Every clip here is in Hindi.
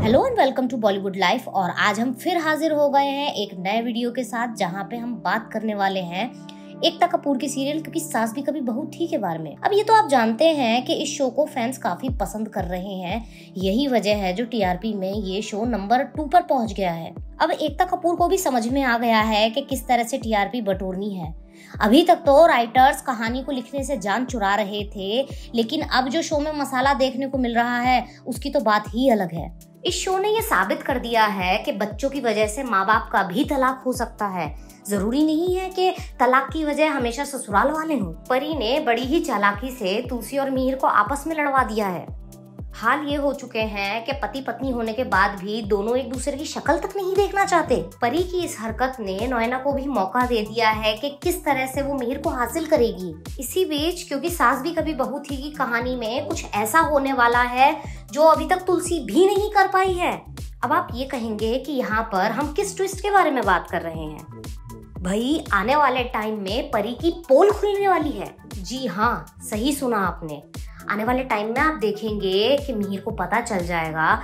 Hello and welcome to Bollywood life. और आज हम फिर हाजिर हो गए हैं एक नए वीडियो के साथ, जहां पे हम बात करने वाले हैं एकता कपूर की सीरियल क्योंकि सास भी कभी बहू थी के बारे में। अब ये तो आप जानते हैं कि इस शो को फैंस काफी पसंद कर रहे हैं। यही वजह है जो टीआरपी में ये शो नंबर 2 पर पहुंच गया है। अब एकता कपूर को भी समझ में आ गया है कि किस तरह से टीआरपी बटोरनी है। अभी तक तो राइटर्स कहानी को लिखने से जान चुरा रहे थे, लेकिन अब जो शो में मसाला देखने को मिल रहा है उसकी तो बात ही अलग है। इस शो ने ये साबित कर दिया है कि बच्चों की वजह से माँ बाप का भी तलाक हो सकता है। जरूरी नहीं है कि तलाक की वजह हमेशा ससुराल वाले हों। परी ने बड़ी ही चालाकी से तुलसी और मिहिर को आपस में लड़वा दिया है। हाल ये हो चुके हैं कि पति पत्नी होने के बाद भी दोनों एक दूसरे की शक्ल तक नहीं देखना चाहते। परी की इस हरकत ने नयना को भी मौका दे दिया है कि किस तरह से वो मिहिर को हासिल करेगी। इसी बीच क्योंकि सास भी कभी बहू थी की कहानी में कुछ ऐसा होने वाला है जो अभी तक तुलसी भी नहीं कर पाई है। अब आप ये कहेंगे कि यहाँ पर हम किस ट्विस्ट के बारे में बात कर रहे हैं। भाई, आने वाले टाइम में परी की पोल खुलने वाली है। जी हाँ, सही सुना आपने। आने वाले टाइम में आप देखेंगे कि मिहिर को पता चल जाएगा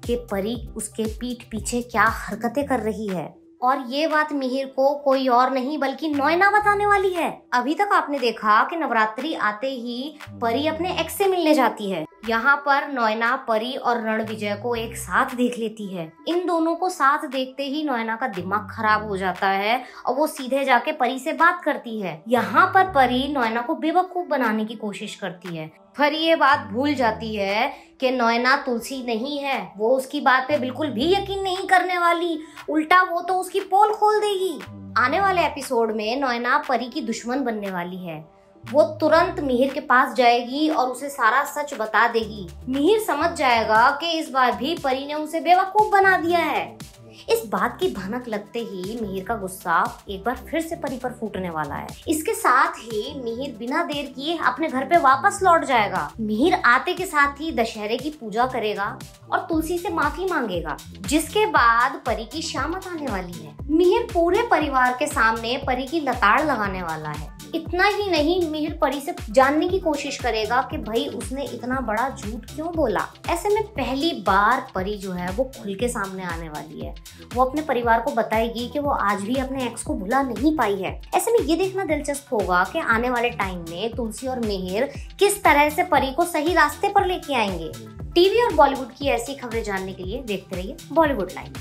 कि परी उसके पीठ पीछे क्या हरकतें कर रही है, और ये बात मिहिर को कोई और नहीं बल्कि नयना बताने वाली है। अभी तक आपने देखा कि नवरात्रि आते ही परी अपने एक्स से मिलने जाती है। यहाँ पर नयना परी और रणविजय को एक साथ देख लेती है। इन दोनों को साथ देखते ही नयना का दिमाग खराब हो जाता है और वो सीधे जाके परी से बात करती है। यहाँ पर परी नयना को बेवकूफ बनाने की कोशिश करती है। फिर ये बात भूल जाती है कि नयना तुलसी नहीं है। वो उसकी बात पे बिल्कुल भी यकीन नहीं करने वाली, उल्टा वो तो उसकी पोल खोल देगी। आने वाले एपिसोड में नयना परी की दुश्मन बनने वाली है। वो तुरंत मिहिर के पास जाएगी और उसे सारा सच बता देगी। मिहिर समझ जाएगा कि इस बार भी परी ने उसे बेवकूफ बना दिया है। इस बात की भनक लगते ही मिहिर का गुस्सा एक बार फिर से परी पर फूटने वाला है। इसके साथ ही मिहिर बिना देर किए अपने घर पे वापस लौट जाएगा। मिहिर आते के साथ ही दशहरे की पूजा करेगा और तुलसी से माफी मांगेगा, जिसके बाद परी की शामत आने वाली है। मिहिर पूरे परिवार के सामने परी की लताड़ लगाने वाला है। इतना ही नहीं, मिहिर परी से जानने की कोशिश करेगा कि भाई उसने इतना बड़ा झूठ क्यों बोला। ऐसे में पहली बार परी जो है वो खुल के सामने आने वाली है। वो अपने परिवार को बताएगी कि वो आज भी अपने एक्स को भुला नहीं पाई है। ऐसे में ये देखना दिलचस्प होगा कि आने वाले टाइम में तुलसी और मिहिर किस तरह से परी को सही रास्ते पर लेके आएंगे। टीवी और बॉलीवुड की ऐसी खबरें जानने के लिए देखते रहिए बॉलीवुड लाइव।